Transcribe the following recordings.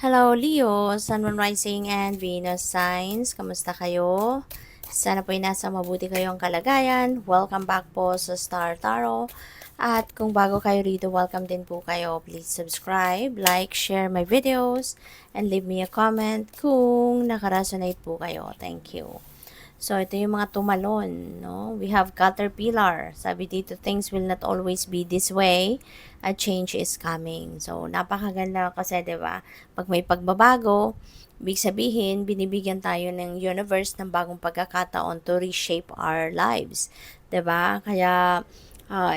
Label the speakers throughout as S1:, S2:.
S1: Hello, Leo, Sun, Moon Rising, and Venus Signs. Kamusta kayo? Sana po'y nasa mabuti kayong kalagayan. Welcome back po sa Star Tarot. At kung bago kayo rito, welcome din po kayo. Please subscribe, like, share my videos, and leave me a comment kung nakaresonate po kayo. Thank you. So, ito yung mga tumalon, no? We have caterpillar. Sabi dito, things will not always be this way. A change is coming. So, napakaganda kasi, di ba? Pag may pagbabago, ibig sabihin, binibigyan tayo ng universe ng bagong pagkakataon to reshape our lives. Di ba? Kaya,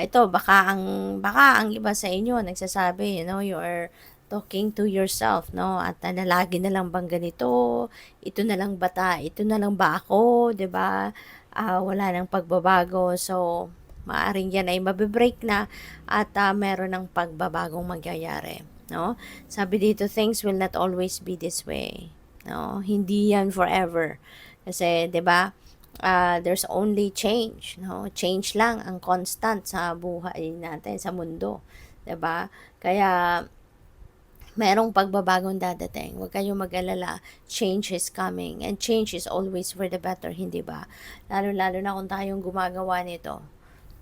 S1: ito, baka ang iba sa inyo nagsasabi, you are talking to yourself, no? At lagi na lang bang ganito? Ito na lang ito na lang ba ako, 'di ba? Wala nang pagbabago. So, maaring yan ay mabibreak na at meron ng pagbabagong magyayari, no? Sabi dito, things will not always be this way, no? Hindi yan forever. Kasi, 'di ba? There's only change, no? Change lang ang constant sa buhay natin, sa mundo, 'di ba? Kaya merong pagbabagong dadating. Huwag kayong mag-alala. Change is coming. And change is always for the better, hindi ba? Lalo-lalo na kung tayong gumagawa nito.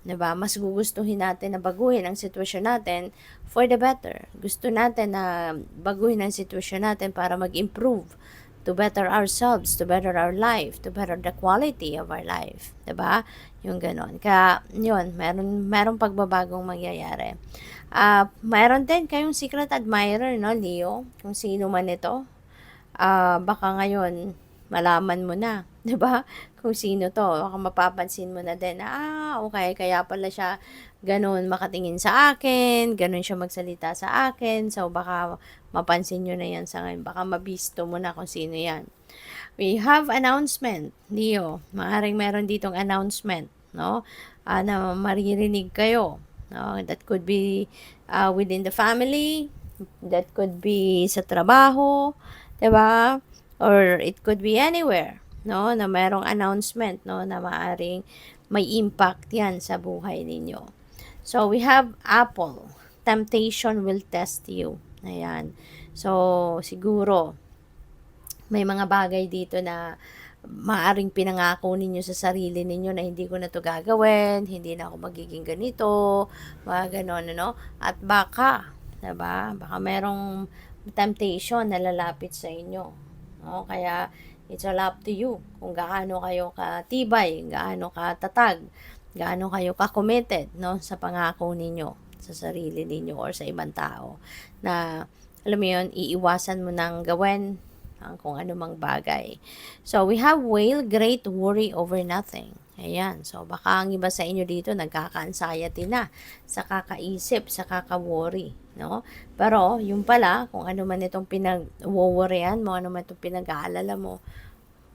S1: Diba? Mas gugustuhin natin na baguhin ang sitwasyon natin for the better. Gusto natin na baguhin ang sitwasyon natin para mag-improve to better ourselves, to better our life, to better the quality of our life. Diba? Yung ganon. Kaya, yun, merong pagbabagong mangyayari. Mayroon din kayong secret admirer, no, Leo? Kung sino man ito. Baka ngayon, malaman mo na, 'di ba? Kung sino 'to, baka mapapansin mo na din na, okay, kaya pala siya gano'n makatingin sa akin, gano'n siya magsalita sa akin. So, baka mapansin niyo na 'yan sa ngayon. Baka mabisto mo na kung sino 'yan. We have announcement, Leo. Maaaring meron ditong announcement, no? Na maririnig kayo, no? That could be within the family, that could be sa trabaho, 'di ba? Or it could be anywhere, no? Na merong announcement, no, na maaring may impact 'yan sa buhay ninyo. So we have Apple. Temptation will test you. Ayan. So siguro may mga bagay dito na maaring pinangako ninyo sa sarili ninyo na hindi ko na to gagawin, hindi na ako magiging ganito, mga ganon, ano? At baka, diba? Baka merong temptation na lalapit sa inyo. No? Kaya, it's all up to you kung gaano kayo katibay, gaano katatag, gaano kayo ka-committed, no? Sa pangako ninyo, sa sarili ninyo or sa ibang tao. Na, alam mo yun, iiwasan mo nang gawin ang kung anumang bagay. So, we have whale, great worry over nothing. Ayan. So, baka ang iba sa inyo dito nagkaka-anxiety na sa kakaisip, sa kaka-worry, no? Pero, yung pala, kung ano man itong pinag-worryan mo, ano man itong pinag-aalala mo,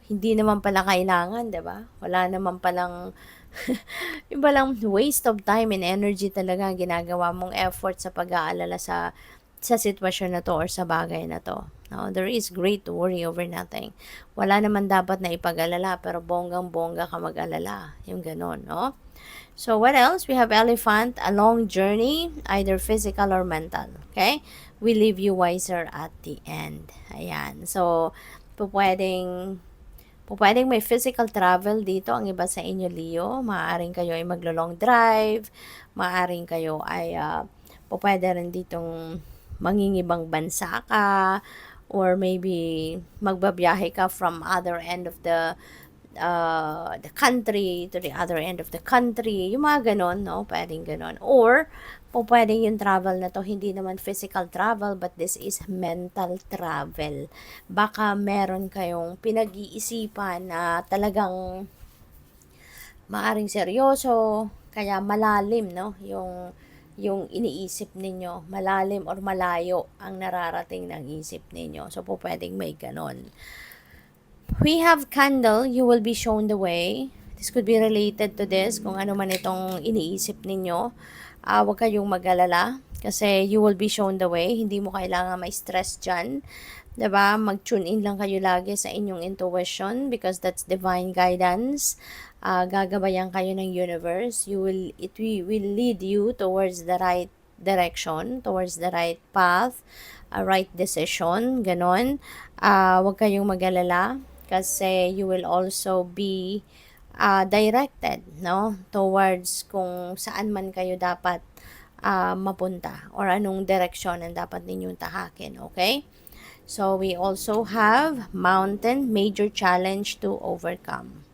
S1: hindi naman pala kailangan, 'di ba? Wala naman palang yung palang waste of time and energy talaga ang ginagawa mong effort sa pag-aalala sa sitwasyon na to or sa bagay na to. No, there is great worry over nothing. Wala naman dapat na ipag-alala pero bonggang-bongga ka mag-alala. Yung ganon, no? So, what else? We have elephant, a long journey, either physical or mental. Okay? We leave you wiser at the end. Ayan. So, pwedeng may physical travel dito ang iba sa inyo, Leo. Maaaring kayo ay maglo-long drive. Maaaring kayo ay pwede rin ditong mangingibang bansa ka or maybe magbabiyahe ka from other end of the country to the other end of the country. Yung mga ganon, no? Pwedeng ganon. Or, pwedeng yung travel na to, hindi naman physical travel, but this is mental travel. Baka meron kayong pinag-iisipan na talagang maaring seryoso, kaya malalim, no? Yung iniisip ninyo, malalim or malayo ang nararating ng isip ninyo. So, pwedeng may ganon. We have candle, you will be shown the way. This could be related to this, kung ano man itong iniisip ninyo. Huwag kayong mag-alala kasi you will be shown the way. Hindi mo kailangan ma-stress dyan. Diba? Mag-tune in lang kayo lagi sa inyong intuition because that's divine guidance. Gagabayan kayo ng universe. It will lead you towards the right direction, towards the right path. right decision, ganon. Huwag kayong mag-alala kasi you will also be directed, no, towards kung saan man kayo dapat mapunta or anong direksyon ang dapat ninyong tahakin, okay? So, we also have mountain, major challenge to overcome.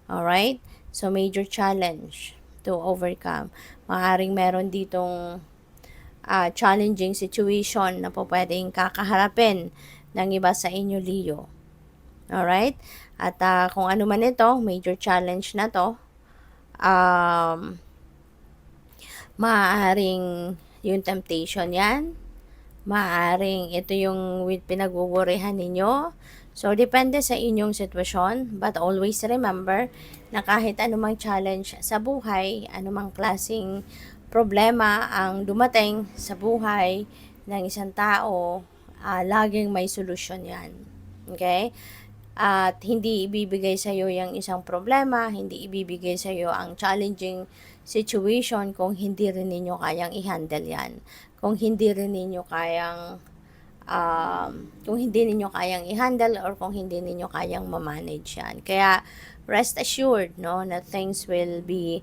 S1: Alright? So, major challenge to overcome. Maaaring meron ditong challenging situation na po pwedeng kakaharapin ng iba sa inyo, Leo. Alright? At kung ano man ito, major challenge na to, maaaring yung temptation yan, maaaring ito yung pinagwuwurihan ninyo. So, depende sa inyong sitwasyon. But always remember na kahit anumang challenge sa buhay, anumang klaseng problema ang dumating sa buhay ng isang tao, laging may solusyon yan. Okay? At hindi ibibigay sa iyo yung isang problema, hindi ibibigay sa iyo ang challenging situation kung hindi rin ninyo kayang i-handle yan. Kung hindi rin ninyo kayang kung hindi ninyo kayang i-handle or kung hindi ninyo kayang ma-manage yan. Kaya rest assured, no, na things will be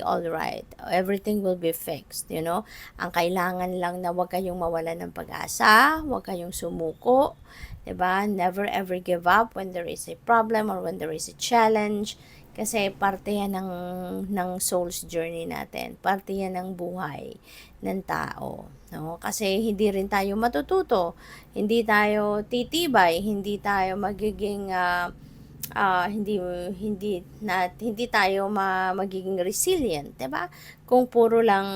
S1: all right. Everything will be fixed, you know. Ang kailangan lang na huwag kayong mawalan ng pag-asa, huwag kayong sumuko, 'di ba? Never ever give up when there is a problem or when there is a challenge. Kasi parte yan ng soul's journey natin. Parte yan ng buhay ng tao. No? Kasi hindi rin tayo matututo. Hindi tayo titibay. Hindi tayo magiging hindi tayo magiging resilient, 'di ba? Kung puro lang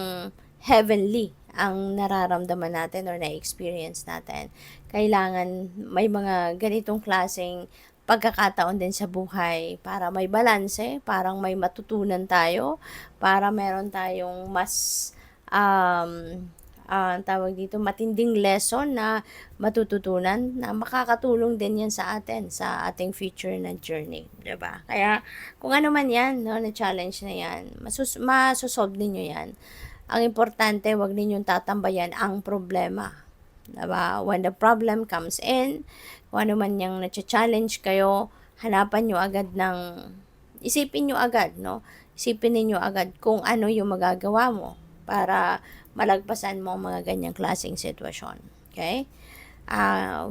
S1: heavenly ang nararamdaman natin or na-experience natin. Kailangan may mga ganitong klaseng pagkakataon din sa buhay para may balanse, parang may matutunan tayo, para meron tayong mas tawag dito, matinding lesson na matututunan na makakatulong din yan sa atin, sa ating future na journey, 'di ba? Kaya kung ano man yan, no, na challenge na yan, masosolve ninyo yan. Ang importante, wag ninyong tatambayan ang problema. Diba? When the problem comes in, kung ano man yung na-challenge kayo, hanapan nyo agad isipin nyo agad, no? Isipin ninyo agad kung ano yung magagawa mo para malagpasan mo ang mga ganyang klaseng sitwasyon. Okay?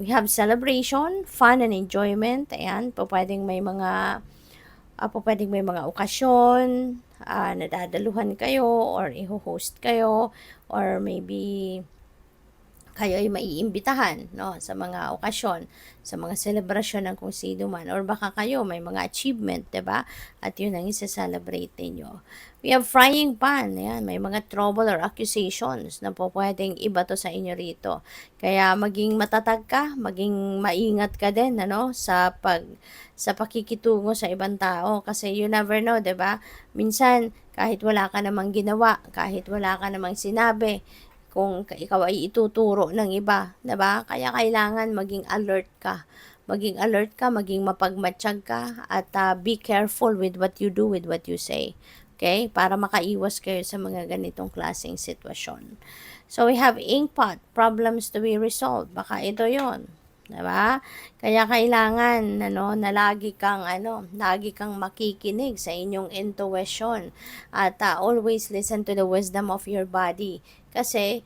S1: We have celebration, fun and enjoyment. Ayan, pwedeng may mga okasyon, nadadaluhan kayo or i-host kayo or maybe kayo ay maiimbitahan, no, sa mga okasyon, sa mga selebrasyon ng kung sino man, or baka kayo may mga achievement, 'di ba? At yun ang isa-celebrate niyo. We have frying pan, yan, may mga trouble or accusations na po pwedeng ibato sa inyo rito. Kaya maging matatag ka, maging maingat ka din, ano, sa pakikitungo sa ibang tao kasi you never know, 'di ba? Minsan kahit wala ka namang ginawa, kahit wala ka namang sinabi, kung ikaw ay ituturo ng iba, 'di ba? Kaya kailangan maging alert ka. Maging alert ka, maging mapagmatsyag ka, at be careful with what you do, with what you say. Okay? Para makaiwas kayo sa mga ganitong klaseng sitwasyon. So, we have inkpot, problems to be resolved. Baka ito 'yon. 'Di ba? Kaya kailangan na lagi kang makikinig sa inyong intuition at always listen to the wisdom of your body kasi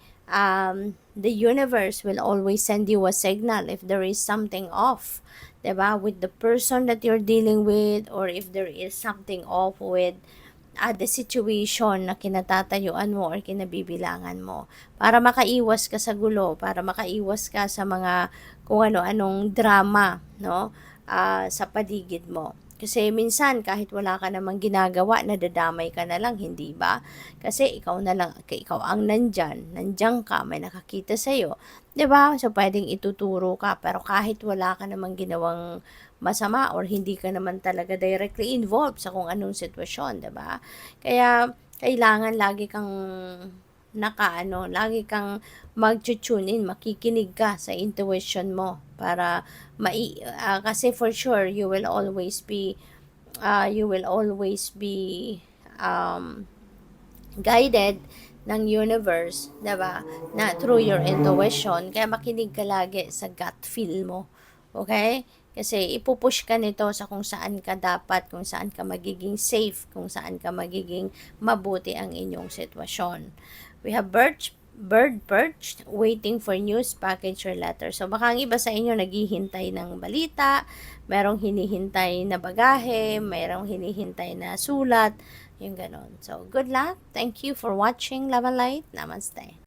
S1: the universe will always send you a signal if there is something off, 'di ba, with the person that you're dealing with, or if there is something off with the situation na kinatatayuan mo or kinabibilangan mo, para makaiwas ka sa gulo, para makaiwas ka sa mga kung ano-anong drama, no, sa paligid mo. Kasi minsan kahit wala ka namang ginagawa, nadadamay ka na lang, hindi ba? Kasi ikaw ang nandiyan ka, may nakakita sa iyo, 'di ba? So pwedeng ituturo ka, pero kahit wala ka namang ginawang masama or hindi ka naman talaga directly involved sa kung anong sitwasyon, 'di ba? Kaya kailangan lagi kang lagi kang mag-tune in, makikinig ka sa intuition mo para kasi for sure you will always be guided ng universe, 'di ba? Na through your intuition, kaya makinig ka lagi sa gut feel mo. Okay? Kasi ipupush ka nito sa kung saan ka dapat, kung saan ka magiging safe, kung saan ka magiging mabuti ang inyong sitwasyon. We have bird perched, waiting for news, package, or letter. So, baka ang iba sa inyo naghihintay ng balita, merong hinihintay na bagahe, merong hinihintay na sulat, yung ganon. So, good luck. Thank you for watching. Love and light. Namaste.